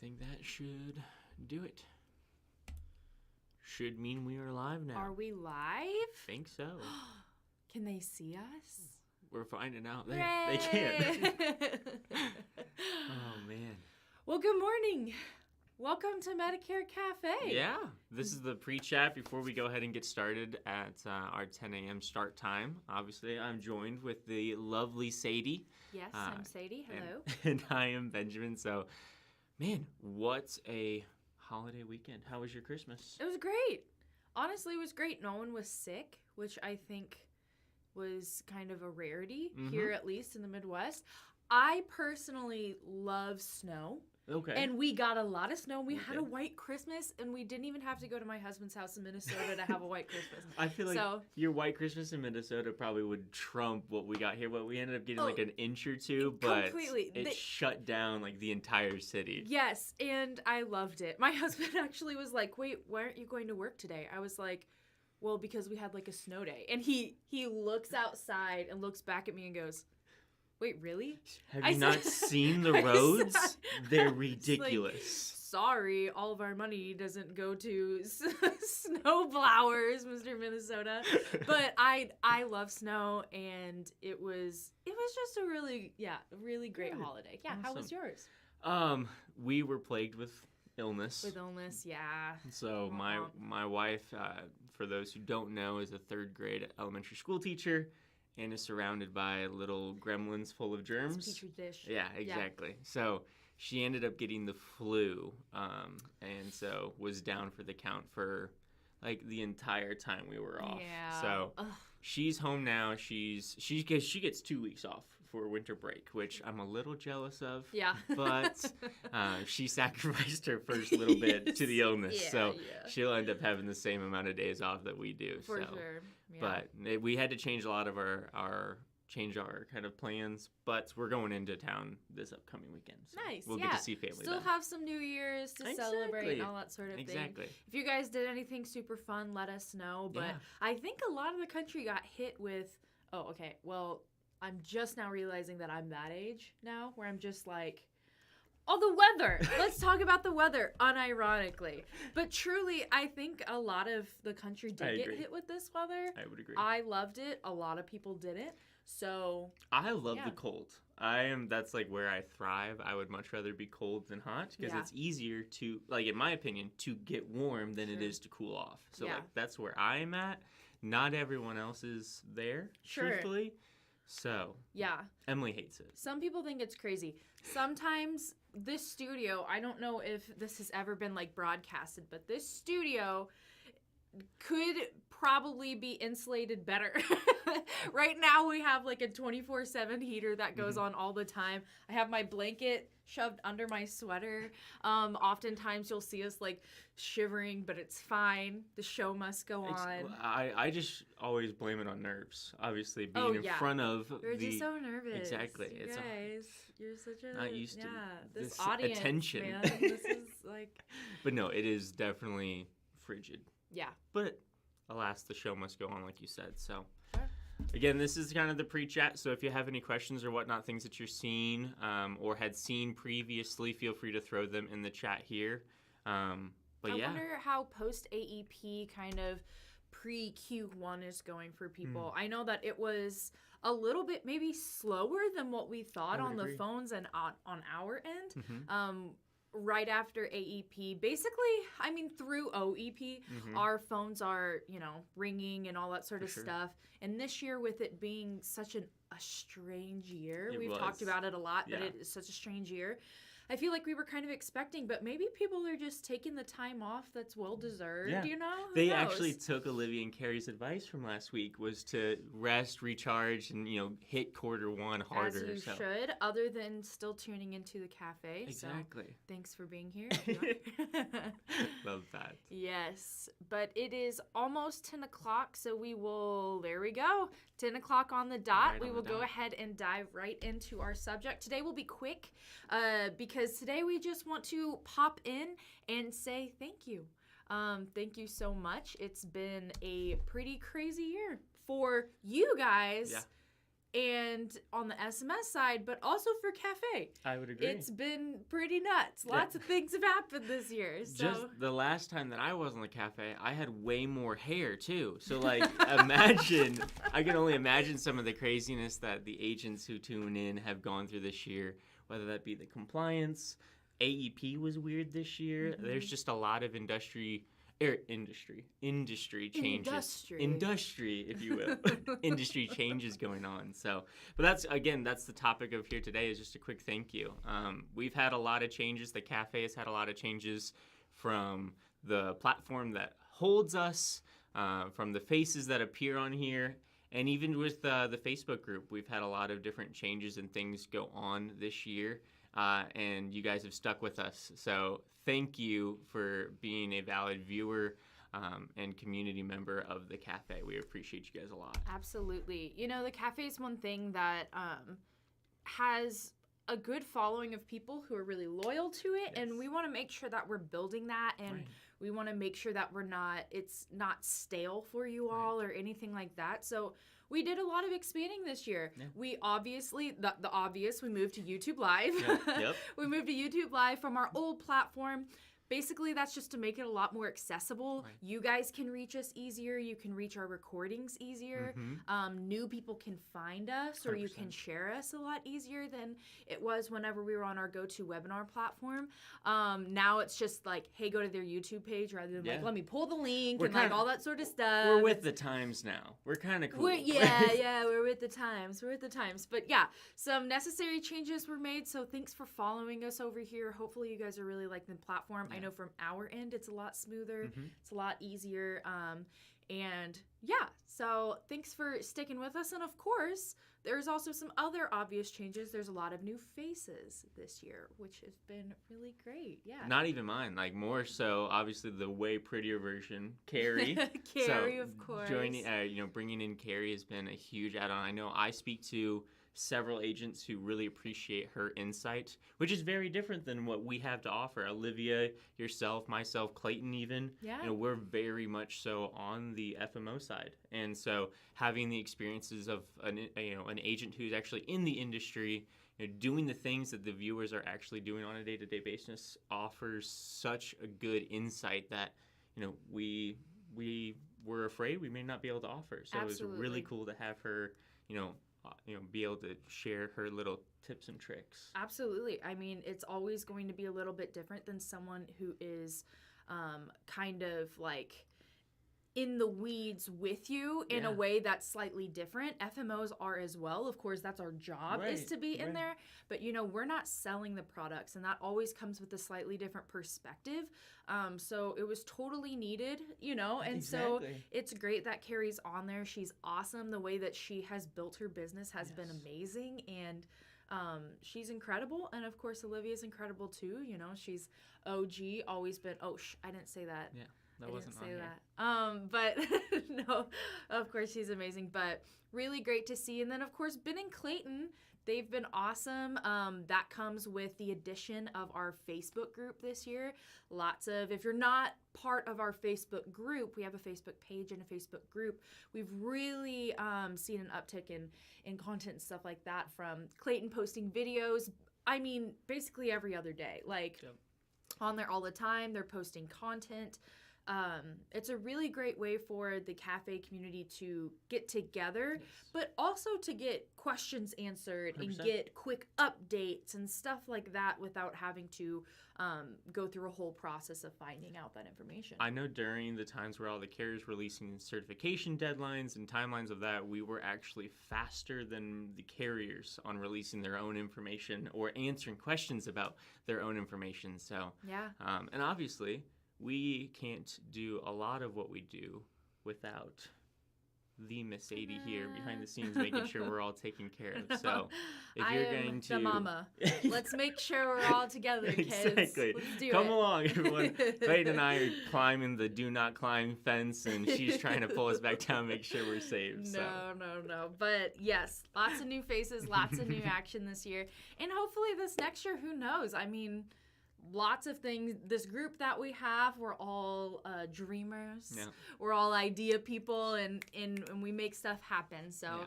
think that should do it. Should mean we are live now. Are we live? Think so. Can they see us? We're finding out. They can't. Oh, man. Well, good morning. Welcome to Medicare Cafe. Yeah. This is the pre-chat before we go ahead and get started at our 10 a.m. start time. Obviously, I'm joined with the lovely Sadie. Yes, I'm Sadie. Hello. And I am Benjamin. So, man, what a holiday weekend. How was your Christmas? It was great. Honestly, it was great. No one was sick, which I think was kind of a rarity here, at least in the Midwest. I personally love snow. Okay. And we got a lot of snow. We had a white Christmas, and we didn't even have to go to my husband's house in Minnesota to have a white Christmas. I feel like your white Christmas in Minnesota probably would trump what we got here. What we ended up getting like an inch or two, but it shut down like the entire city. Yes, and I loved it. My husband actually was like, "Wait, why aren't you going to work today?" I was like, "Well, because we had like a snow day." And he looks outside and looks back at me and goes, "Wait, really? Have you not seen the roads? They're ridiculous." Like, sorry, all of our money doesn't go to snow blowers, Mr. Minnesota. But I love snow, and it was just a really great holiday. Yeah, awesome. How was yours? We were plagued with illness. Yeah. So my wife, for those who don't know, is a third grade elementary school teacher. And is surrounded by little gremlins full of germs. It's a petri dish. Yeah, exactly. Yeah. So she ended up getting the flu, and so was down for the count for like the entire time we were off. Yeah. So she's home now. She gets 2 weeks off for winter break, which I'm a little jealous of. Yeah. But she sacrificed her first little bit to the illness, so she'll end up having the same amount of days off that we do. For sure. Yeah. But we had to change a lot of our kind of plans, but we're going into town this upcoming weekend. So nice. We'll get to see family. Still have some New Year's to celebrate and all that sort of thing. Exactly. If you guys did anything super fun, let us know. But I think a lot of the country got hit with, I'm just now realizing that I'm that age now where I'm just like, the weather. Let's talk about the weather, unironically. But truly, I think a lot of the country did get hit with this weather. I would agree. I loved it. A lot of people didn't. So I love the cold. That's like where I thrive. I would much rather be cold than hot because it's easier to, like in my opinion, to get warm than it is to cool off. So like that's where I'm at. Not everyone else is there, truthfully. So Emily hates it. Some people think it's crazy. Sometimes this studio, I don't know if this has ever been like broadcasted, but this studio could probably be insulated better. Right now we have like a 24/7 heater that goes on all the time. I have my blanket shoved under my sweater. Oftentimes you'll see us like shivering, but it's fine. The show must go on. I just always blame it on nerves. Obviously, being in front of You're just so nervous. Exactly. You're such a not used to this audience, attention. Man. This is like. But no, it is definitely frigid. Yeah. But alas, the show must go on, like you said. So. Again, this is kind of the pre-chat, so if you have any questions or whatnot, things that you're seeing or had seen previously, feel free to throw them in the chat here. I wonder how post-AEP kind of pre-Q1 is going for people. I know that it was a little bit maybe slower than what we thought on the phones and on our end. Right after AEP, basically, I mean, through OEP, our phones are, ringing and all that sort of stuff. And this year, with it being such a strange year, we've talked about it a lot, but it is such a strange year. I feel like we were kind of expecting, but maybe people are just taking the time off that's well-deserved, Who They knows? Actually took Olivia and Carrie's advice from last week, was to rest, recharge, and, hit quarter1 harder. As you should, other than still tuning into the cafe. Exactly. So thanks for being here. Love that. Yes, but it is almost 10 o'clock, so there we go. 10 o'clock on the dot. We will go ahead and dive right into our subject. Today will be quick because today we just want to pop in and say thank you. Thank you so much. It's been a pretty crazy year for you guys and on the SMS side, but also for cafe. I would agree. It's been pretty nuts. Lots of things have happened this year. So. Just the last time that I was on the cafe, I had way more hair too. So like, imagine, I can only imagine some of the craziness that the agents who tune in have gone through this year, whether that be the compliance. AEP was weird this year. Mm-hmm. There's just a lot of industry changes. Industry, if you will. Industry changes going on. So, but that's the topic of here today, is just a quick thank you. We've had a lot of changes. The cafe has had a lot of changes from the platform that holds us, from the faces that appear on here, and even with the Facebook group, we've had a lot of different changes and things go on this year. And you guys have stuck with us. So thank you for being a valid viewer and community member of the cafe. We appreciate you guys a lot. Absolutely. You know, the cafe is one thing that has a good following of people who are really loyal to it. Yes. And we want to make sure that we're building that. And we want to make sure that it's not stale for you all or anything like that. So we did a lot of expanding this year. Yeah. We obviously, the obvious, we moved to YouTube Live. Yep. We moved to YouTube Live from our old platform. Basically, that's just to make it a lot more accessible. Right. You guys can reach us easier. You can reach our recordings easier. Mm-hmm. New people can find us, or 100%. You can share us a lot easier than it was whenever we were on our GoToWebinar platform. Now it's just like, hey, go to their YouTube page, rather than like, let me pull the link and all that sort of stuff. We're with the times now. We're kind of cool. We're with the times. We're with the times. But yeah, some necessary changes were made. So thanks for following us over here. Hopefully you guys are really liking the platform. I know from our end, it's a lot smoother. Mm-hmm. It's a lot easier. And yeah, so thanks for sticking with us. And of course, there's also some other obvious changes. There's a lot of new faces this year, which has been really great. Yeah. Not even mine. Like, more so, obviously, the way prettier version, Carrie. Carrie, of course. Joining, bringing in Carrie has been a huge add-on. I know I speak to several agents who really appreciate her insight, which is very different than what we have to offer. Olivia, yourself, myself, Clayton even, we're very much so on the FMO side. And so having the experiences of an agent who's actually in the industry, doing the things that the viewers are actually doing on a day-to-day basis offers such a good insight that, we were afraid we may not be able to offer. So Absolutely. It was really cool to have her, be able to share her little tips and tricks. Absolutely. I mean, it's always going to be a little bit different than someone who is kind of like in the weeds with you in a way that's slightly different. FMOs are as well. Of course, that's our job is to be in there. But, we're not selling the products, and that always comes with a slightly different perspective. So it was totally needed, and so it's great that Carrie's on there. She's awesome. The way that she has built her business has been amazing, and she's incredible. And of course, Olivia's incredible too. She's OG, always been, I didn't say that. Yeah. That wasn't say that. But no, of course she's amazing, but really great to see. And then of course, Ben and Clayton, they've been awesome. That comes with the addition of our Facebook group this year. If you're not part of our Facebook group, we have a Facebook page and a Facebook group. We've really seen an uptick in content and stuff like that, from Clayton posting videos. I mean, basically every other day, on there all the time. They're posting content. It's a really great way for the cafe community to get together, but also to get questions answered 100%. And get quick updates and stuff like that without having to go through a whole process of finding out that information. I know during the times where all the carriers releasing certification deadlines and timelines of that, we were actually faster than the carriers on releasing their own information or answering questions about their own information. So, and obviously, we can't do a lot of what we do without the Miss 80 here behind the scenes, making sure we're all taken care of. So if you're going to... the mama. Let's make sure we're all together, kids. Exactly. Let's do Come along, everyone. Clayton and I are climbing the do not climb fence, and she's trying to pull us back down, make sure we're safe. No. But yes, lots of new faces, lots of new action this year. And hopefully this next year, who knows? I mean... lots of things. This group that we have, we're all dreamers. Yeah. We're all idea people, and we make stuff happen. So,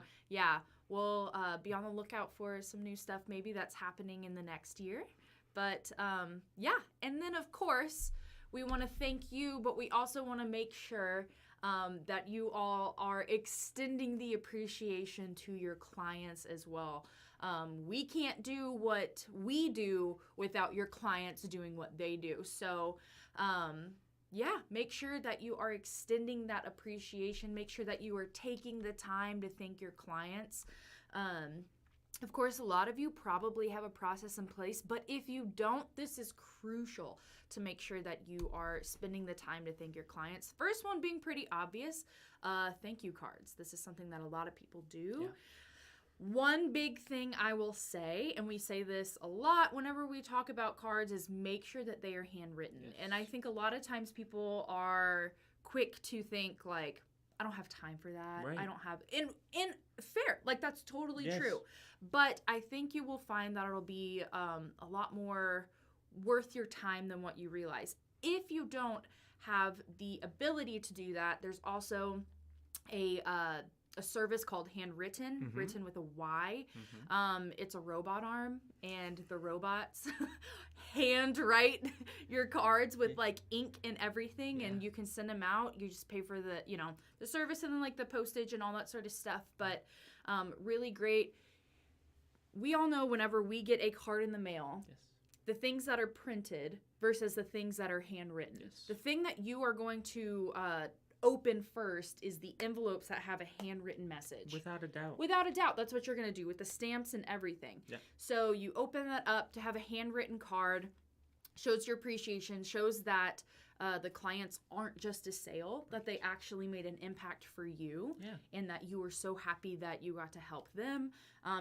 we'll be on the lookout for some new stuff maybe that's happening in the next year. But yeah, and then of course, we want to thank you, but we also want to make sure that you all are extending the appreciation to your clients as well. We can't do what we do without your clients doing what they do. So, yeah, make sure that you are extending that appreciation. Make sure that you are taking the time to thank your clients. Of course, a lot of you probably have a process in place, but if you don't, this is crucial to make sure that you are spending the time to thank your clients. First one being pretty obvious, thank you cards. This is something that a lot of people do. Yeah. One big thing I will say, and we say this a lot whenever we talk about cards, is make sure that they are handwritten. Yes. And I think a lot of times people are quick to think like, I don't have time for that. Right. I don't have, in fair, like that's totally true. But I think you will find that it'll be a lot more worth your time than what you realize. If you don't have the ability to do that, there's also a service called Handwritten, written with a Y. It's a robot arm, and the robots handwrite your cards with like ink and everything, and you can send them out. You just pay for the, the service and then like the postage and all that sort of stuff. But really great. We all know whenever we get a card in the mail, the things that are printed versus the things that are handwritten. The thing that you are going to open first is the envelopes that have a handwritten message. Without a doubt. Without a doubt. That's what you're going to do with the stamps and everything. Yeah. So you open that up to have a handwritten card, shows your appreciation, shows that the clients aren't just a sale, that they actually made an impact for you, and that you were so happy that you got to help them.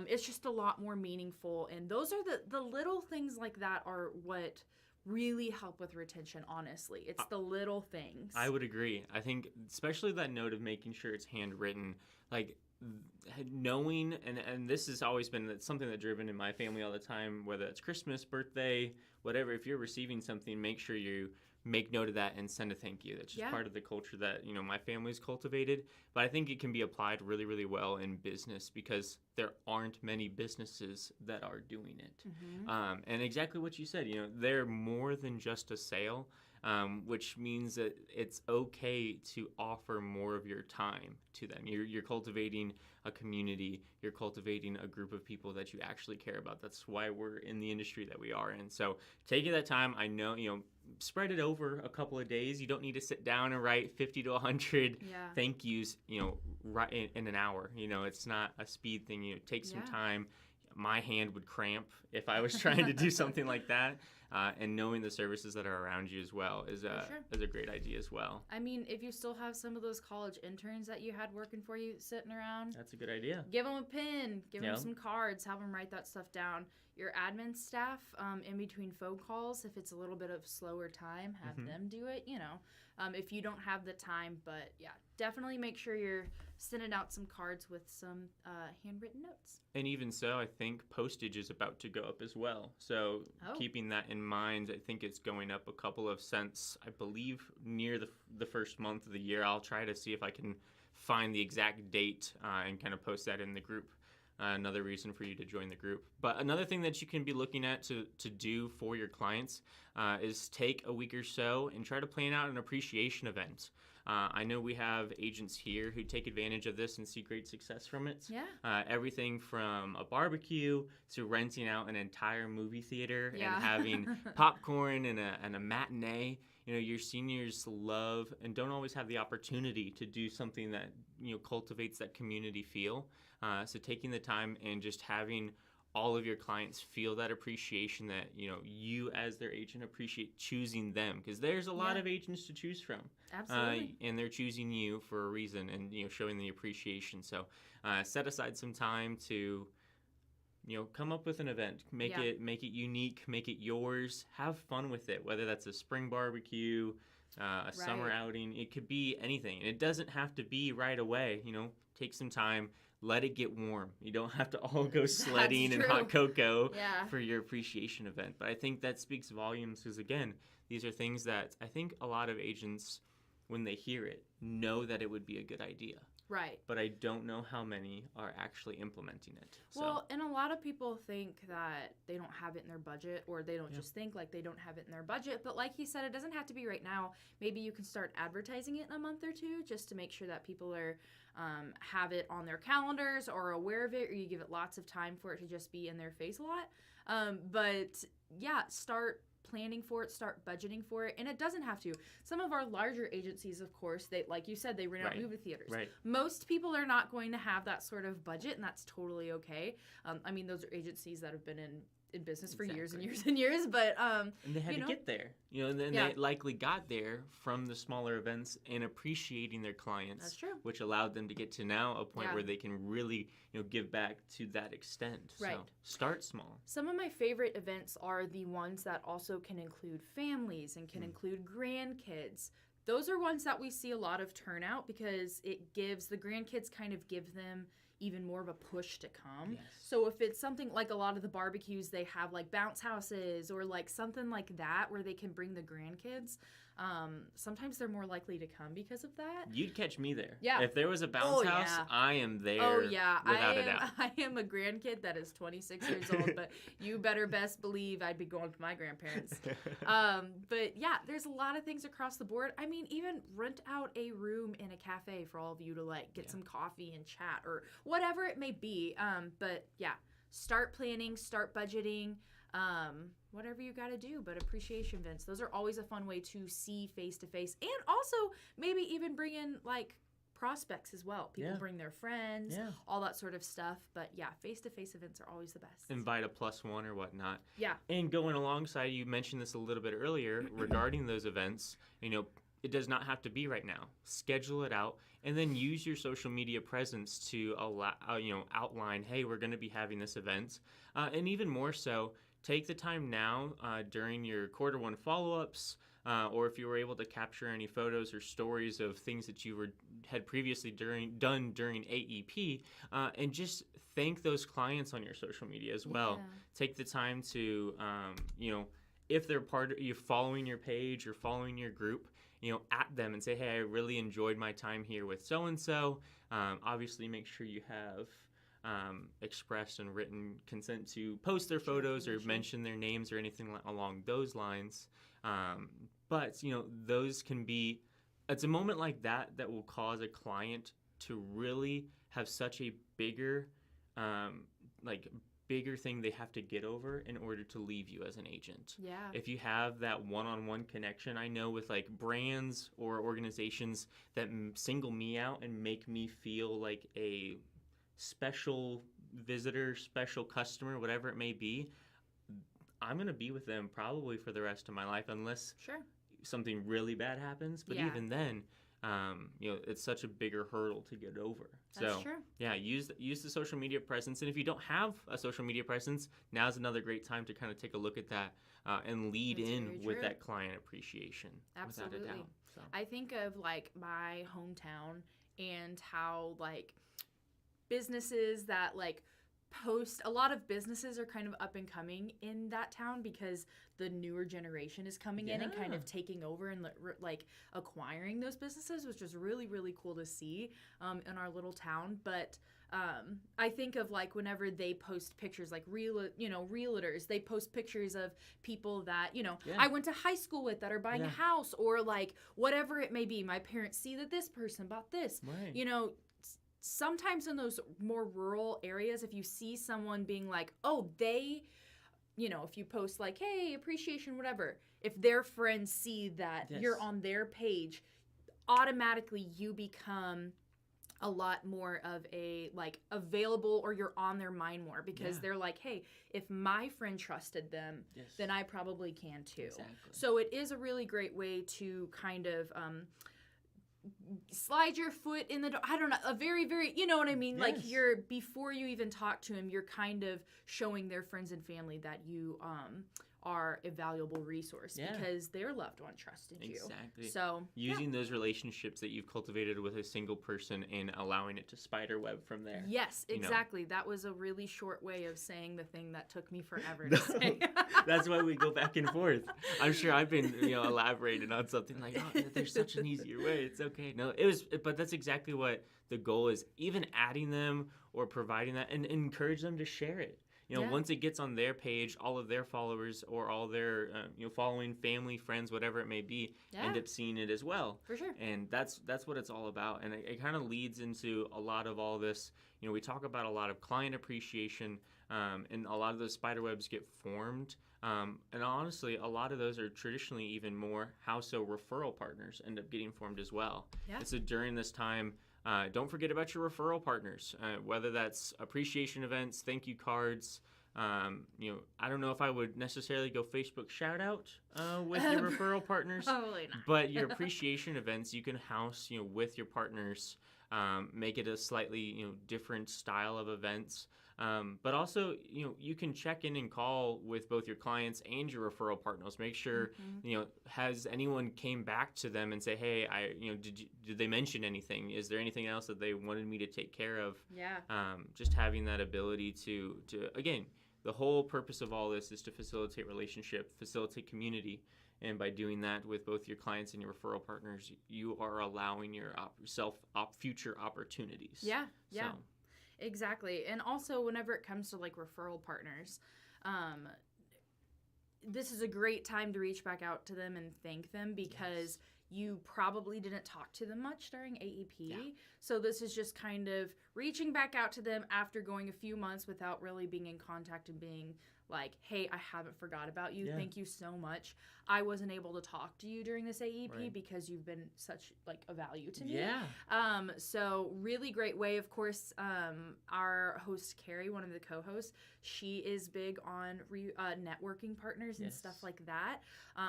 It's just a lot more meaningful, and those are the little things like that are what really help with retention, honestly. It's the little things. I would agree. I think especially that note of making sure it's handwritten, like knowing, and this has always been something that's driven in my family all the time, whether it's Christmas, birthday, whatever. If you're receiving something, make sure you make note of that and send a thank you. That's just part of the culture that, my family's cultivated. But I think it can be applied really, really well in business because there aren't many businesses that are doing it. And exactly what you said, they're more than just a sale, which means that it's okay to offer more of your time to them. You're cultivating a community. You're cultivating a group of people that you actually care about. That's why we're in the industry that we are in. So taking that time, I know, spread it over a couple of days. You don't need to sit down and write 50 to 100 thank yous, right in an hour. It's not a speed thing. Take some time. My hand would cramp if I was trying to do something like that. And knowing the services that are around you as well is a great idea as well. I mean, if you still have some of those college interns that you had working for you sitting around, that's a good idea. Give them a pen, give them some cards, have them write that stuff down. Your admin staff, in between phone calls, if it's a little bit of slower time, have them do it, if you don't have the time. But yeah, definitely make sure you're sending out some cards with some handwritten notes. And even so, I think postage is about to go up as well. So keeping that in mind, I think it's going up a couple of cents, I believe, near the first month of the year. I'll try to see if I can find the exact date and kind of post that in the group. Another reason for you to join the group. But another thing that you can be looking at to do for your clients is take a week or so and try to plan out an appreciation event. I know we have agents here who take advantage of this and see great success from it. Yeah. Everything from a barbecue to renting out an entire movie theater and having popcorn and a matinee. Your seniors love and don't always have the opportunity to do something that, cultivates that community feel. So taking the time and just having all of your clients feel that appreciation that, you as their agent appreciate choosing them, because there's a lot of agents to choose from. Absolutely. And they're choosing you for a reason and, showing the appreciation. So set aside some time to, come up with an event, make it unique, make it yours, have fun with it, whether that's a spring barbecue, a summer outing. It could be anything. And it doesn't have to be right away. Take some time. Let it get warm. You don't have to all go sledding and hot cocoa for your appreciation event. But I think that speaks volumes because, again, these are things that I think a lot of agents, when they hear it, know that it would be a good idea. Right. But I don't know how many are actually implementing it. Well, and a lot of people think that they don't have it in their budget, or they don't just think like they don't have it in their budget. But like he said, it doesn't have to be right now. Maybe you can start advertising it in a month or two just to make sure that people are have it on their calendars or aware of it, or you give it lots of time for it to just be in their face a lot. But yeah, start planning for it, start budgeting for it, and it doesn't have to. Some of our larger agencies, of course, they, like you said, they rent out movie theaters. Right. Most people are not going to have that sort of budget, and that's totally okay. I mean, those are agencies that have been in business for years and years and years, but and they had to get there, and then they likely got there from the smaller events and appreciating their clients. That's true. Which allowed them to get to now a point where they can really give back to that extent. Right. So start small. Some of my favorite events are the ones that also can include families and can include grandkids. Those are ones that we see a lot of turnout because it gives the grandkids give them even more of a push to come. Yes. So if it's something like a lot of the barbecues, they have like bounce houses or like something like that where they can bring the grandkids. Sometimes they're more likely to come because of that. You'd catch me there. Yeah. If there was a bounce house, I am there. Oh yeah, without a doubt. I am a grandkid that is 26 years old, but you better best believe I'd be going with my grandparents. But yeah, there's a lot of things across the board. I mean, even rent out a room in a cafe for all of you to like get some coffee and chat or whatever it may be. But yeah, start planning, start budgeting. Whatever you got to do, but appreciation events, those are always a fun way to see face to face, and also maybe even bring in like prospects as well. People bring their friends, all that sort of stuff. But yeah, face to face events are always the best. Invite a +1 or whatnot. Yeah. And going alongside, you mentioned this a little bit earlier regarding those events. It does not have to be right now. Schedule it out, and then use your social media presence to allow, outline, hey, we're going to be having this event, and even more so. Take the time now during your Q1 follow-ups, or if you were able to capture any photos or stories of things that you had previously done during AEP, and just thank those clients on your social media as well. Yeah. Take the time to, if they're you're following your page or following your group, at them and say, hey, I really enjoyed my time here with so-and-so. Obviously, make sure you have expressed and written consent to post their photos or mention their names or anything along those lines. But, those can be, it's a moment like that will cause a client to really have such a bigger thing they have to get over in order to leave you as an agent. Yeah. If you have that one-on-one connection, I know with like brands or organizations that single me out and make me feel like a special visitor, special customer, whatever it may be, I'm going to be with them probably for the rest of my life unless something really bad happens. But even then, it's such a bigger hurdle to get over. That's true. Yeah, use the social media presence. And if you don't have a social media presence, now's another great time to kind of take a look at that and lead with that client appreciation. Absolutely. Without a doubt. So. I think of like my hometown and how like businesses that like post, a lot of businesses are kind of up and coming in that town because the newer generation is coming in and kind of taking over and like acquiring those businesses, which is really, really cool to see in our little town. But I think of like whenever they post pictures, like realtors, they post pictures of people that, I went to high school with that are buying a house, or like whatever it may be. My parents see that this person bought this, sometimes in those more rural areas, if you see someone being like, oh, they, if you post like, hey, appreciation, whatever, if their friends see that you're on their page, automatically you become a lot more of a like available, or you're on their mind more because they're like, hey, if my friend trusted them, then I probably can too. Exactly. So it is a really great way to kind of slide your foot in the door. I don't know, a very, very, you know what I mean? Like before you even talk to him, you're kind of showing their friends and family that you are a valuable resource because their loved one trusted you. Exactly. So using those relationships that you've cultivated with a single person and allowing it to spider web from there. Yes, exactly. That was a really short way of saying the thing that took me forever to say. That's why we go back and forth. I'm sure I've been, elaborating on something like, oh, there's such an easier way. It's okay. No, but that's exactly what the goal is. Even adding them or providing that and encourage them to share it. Once it gets on their page, all of their followers or all their, following family, friends, whatever it may be, end up seeing it as well. For sure. And that's what it's all about. And it kind of leads into a lot of all this. We talk about a lot of client appreciation, and a lot of those spider webs get formed. And honestly, a lot of those are traditionally even more how so referral partners end up getting formed as well. Yeah. And so during this time, don't forget about your referral partners, whether that's appreciation events, thank you cards. I don't know if I would necessarily go Facebook shout out with your referral partners. Probably not. But your appreciation events, you can house, with your partners, make it a slightly, different style of events. But also, you can check in and call with both your clients and your referral partners. Make sure, has anyone came back to them and say, hey, did they mention anything? Is there anything else that they wanted me to take care of? Yeah. Just having that ability to again, the whole purpose of all this is to facilitate relationship, facilitate community. And by doing that with both your clients and your referral partners, you are allowing your future opportunities. Yeah. Yeah. So. Exactly. And also whenever it comes to like referral partners, this is a great time to reach back out to them and thank them because you probably didn't talk to them much during AEP. Yeah. So this is just kind of reaching back out to them after going a few months without really being in contact and being like, hey, I haven't forgot about you. Yeah. Thank you so much. I wasn't able to talk to you during this AEP because you've been such like a value to me. Yeah. So really great way. Of course, our host, Carrie, one of the co-hosts, she is big on networking partners and stuff like that.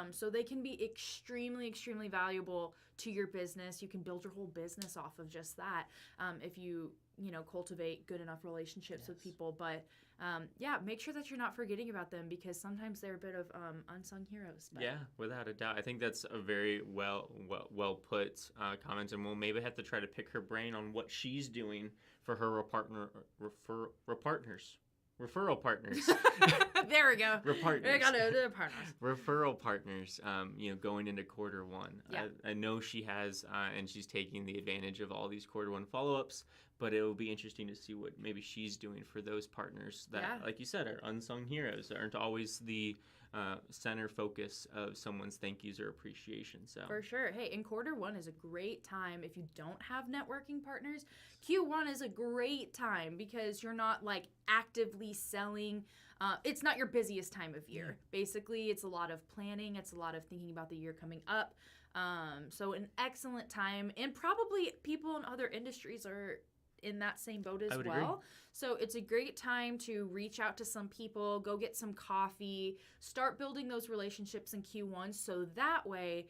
So they can be extremely, extremely valuable to your business. You can build your whole business off of just that if you cultivate good enough relationships with people. But make sure that you're not forgetting about them because sometimes they're a bit of unsung heroes. But. Yeah, without a doubt. I think that's a very well put comment, and we'll maybe have to try to pick her brain on what she's doing for her referral partners. There we go. Referral partners, going into quarter one. Yeah. I know she has, and she's taking the advantage of all these quarter one follow-ups, but it will be interesting to see what maybe she's doing for those partners that, like you said, are unsung heroes, aren't always the center focus of someone's thank yous or appreciation. So for sure. Hey, and quarter one is a great time if you don't have networking partners. Q1 is a great time because you're not like actively selling. It's not your busiest time of year. Basically, it's a lot of planning. It's a lot of thinking about the year coming up. So an excellent time, and probably people in other industries are in that same boat as well. Agree. So it's a great time to reach out to some people, go get some coffee, start building those relationships in Q1 so that way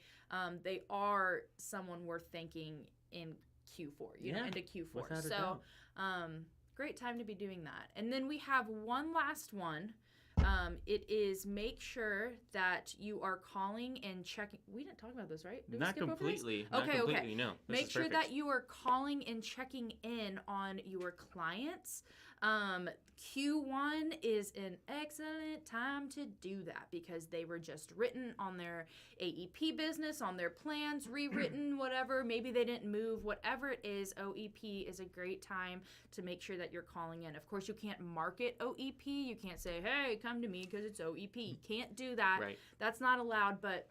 they are someone worth thanking in Q4, into Q4. Without a so doubt. Great time to be doing that. And then we have one last one. It is make sure that you are calling and checking. We didn't talk about this, right? Did Not completely. Okay. No. Make sure that you are calling and checking in on your clients. Q1 is an excellent time to do that because they were just written on their AEP business, on their plans, rewritten, whatever. Maybe they didn't move. Whatever it is, OEP is a great time to make sure that you're calling in. Of course, you can't market OEP. You can't say, hey, come to me because it's OEP. You can't do that. Right. That's not allowed, but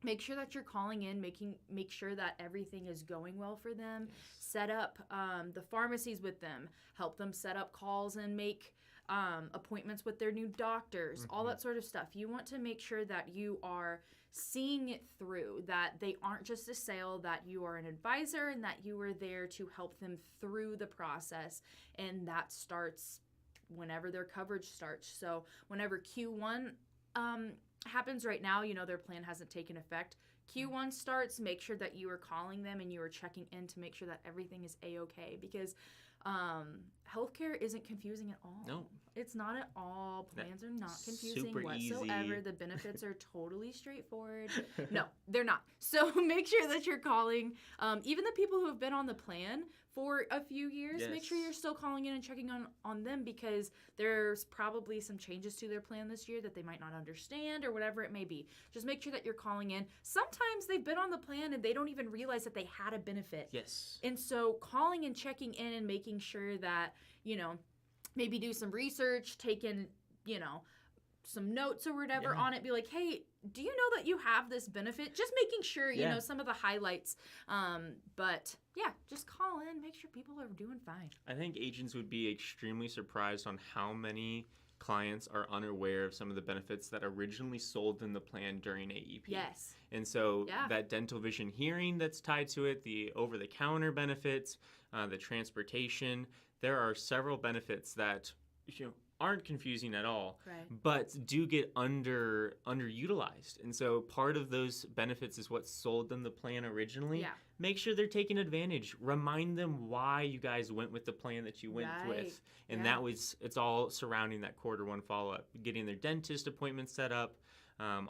make sure that you're calling in, make sure that everything is going well for them. Yes. Set up the pharmacies with them. Help them set up calls and make appointments with their new doctors, all that sort of stuff. You want to make sure that you are seeing it through, that they aren't just a sale, that you are an advisor and that you are there to help them through the process. And that starts whenever their coverage starts. So whenever Q1 happens right now, their plan hasn't taken effect. Q1 starts, make sure that you are calling them and you are checking in to make sure that everything is A-okay because healthcare isn't confusing at all. No, It's not at all. Plans are not confusing Super whatsoever. easy. The benefits are totally straightforward. No, they're not. So make sure that you're calling. Even the people who have been on the plan for a few years, make sure you're still calling in and checking on them, because there's probably some changes to their plan this year that they might not understand or whatever it may be. Just make sure that you're calling in. Sometimes they've been on the plan and they don't even realize that they had a benefit. Yes. And so calling and checking in and making sure that, maybe do some research, take in, some notes or whatever on it. Be like, hey, do you know that you have this benefit? Just making sure, you know, some of the highlights. But yeah, just call in, make sure people are doing fine. I think agents would be extremely surprised on how many clients are unaware of some of the benefits that originally sold in the plan during AEP. Yes. And so that dental vision hearing that's tied to it, the over-the-counter benefits, the transportation, there are several benefits that aren't confusing at all, but do get underutilized. And so part of those benefits is what sold them the plan originally. Make sure they're taking advantage. Remind them why you guys went with the plan that you went with. And that was, it's all surrounding that quarter 1 follow-up, getting their dentist appointment set up,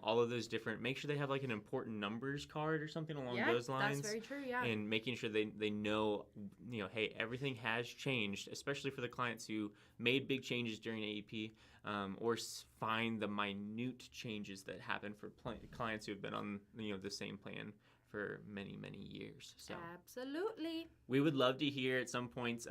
all of those different, make sure they have like an important numbers card or something along those lines. That's very true, And making sure they know, hey, everything has changed, especially for the clients who made big changes during AEP, or find the minute changes that happen for clients who have been on, the same plan for many, many years. So absolutely. We would love to hear at some point,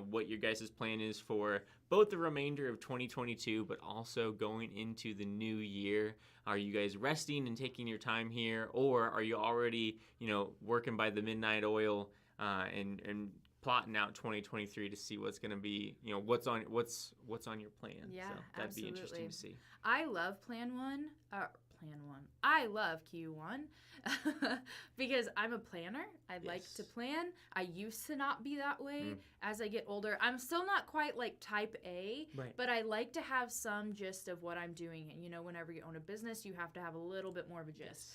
what your guys' plan is for both the remainder of 2022, but also going into the new year. Are you guys resting and taking your time here, or are you already, working by the midnight oil and plotting out 2023 to see what's going to be, what's on your plan? Yeah, so that'd absolutely. be interesting to see. I love Plan 1. I love Q1 because I'm a planner. I like to plan. I used to not be that way. As I get older, I'm still not quite like type A, but I like to have some gist of what I'm doing. And whenever you own a business, you have to have a little bit more of a gist.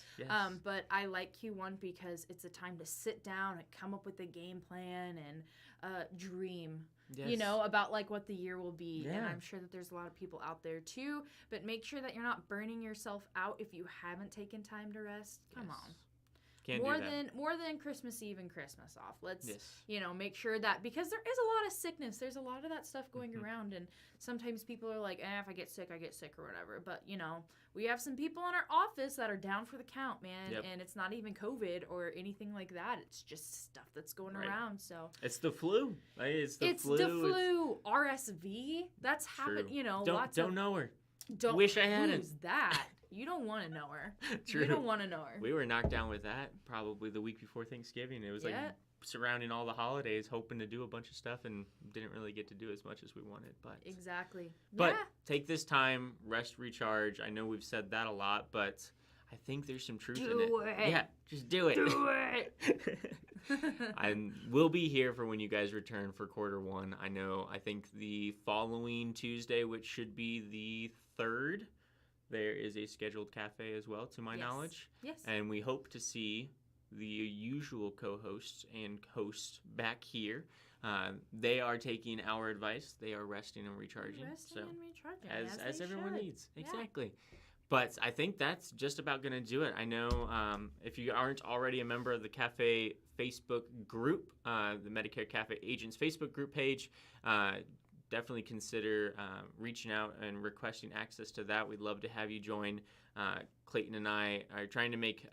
But I like Q1 because it's a time to sit down and come up with a game plan and dream. About like what the year will be. And I'm sure that there's a lot of people out there too, but make sure that you're not burning yourself out if you haven't taken time to rest. Come on. Can't do that. More than Christmas Eve and Christmas off. Let's make sure that, because there is a lot of sickness. There's a lot of that stuff going around, and sometimes people are like, if I get sick, I get sick or whatever. But we have some people in our office that are down for the count, man, and it's not even COVID or anything like that. It's just stuff that's going around. So it's the flu. It's the flu. RSV. That's happened. Don't know her. Wish I had it. Who's that? You don't want to know her. True. You don't want to know her. We were knocked down with that probably the week before Thanksgiving. It was like surrounding all the holidays, hoping to do a bunch of stuff, and didn't really get to do as much as we wanted. But exactly. But take this time, rest, recharge. I know we've said that a lot, but I think there's some truth in it. Do it. Yeah, just do it. Do it. And we'll be here for when you guys return for quarter 1. I think the following Tuesday, which should be the 3rd, there is a scheduled cafe as well, to my knowledge. Yes. And we hope to see the usual co-hosts and hosts back here. They are taking our advice. They are resting and recharging. As everyone needs. Exactly. But I think that's just about going to do it. I know if you aren't already a member of the Cafe Facebook group, the Medicare Cafe Agents Facebook group page, definitely consider reaching out and requesting access to that. We'd love to have you join. Clayton and I are trying to make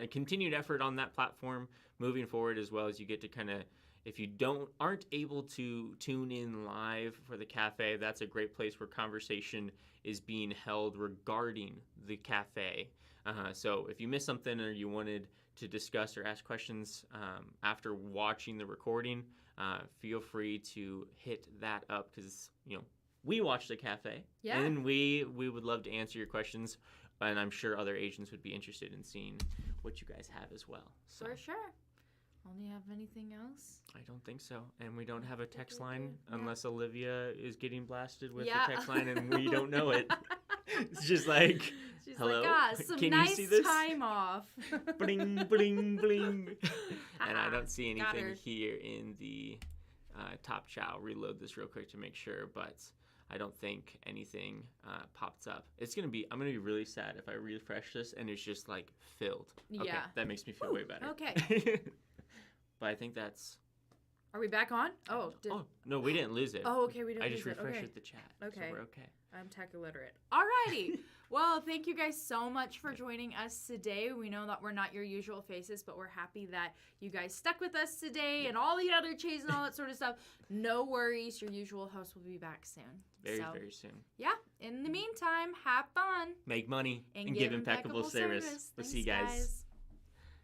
a continued effort on that platform moving forward, as well as you get to kind of, if you aren't able to tune in live for the cafe, that's a great place where conversation is being held regarding the cafe. So if you missed something or you wanted to discuss or ask questions after watching the recording, feel free to hit that up, because we watch the cafe, and we would love to answer your questions, and I'm sure other agents would be interested in seeing what you guys have as well. So. For sure. Only have anything else? I don't think so. And we don't have a text line unless Olivia is getting blasted with the text line and we don't know it. It's just like, she's hello, like, some can nice you see this? Time off. Bling, bling, bling. And I don't see anything here in the top chat. I'll reload this real quick to make sure. But I don't think anything pops up. I'm gonna be really sad if I refresh this and it's just like filled. Okay, Yeah. that makes me feel way better. Okay. But I think that's. Are we back on? Oh. Oh no, we didn't lose it. Oh, okay, we didn't. I just lose refreshed it. the chat. Okay. So we're okay. I'm tech illiterate. Alrighty. Well, thank you guys so much for joining us today. We know that we're not your usual faces, but we're happy that you guys stuck with us today and all the other chains and all that sort of stuff. No worries. Your usual host will be back soon. Very soon. Yeah. In the meantime, have fun. Make money and give impeccable service. We'll see you guys.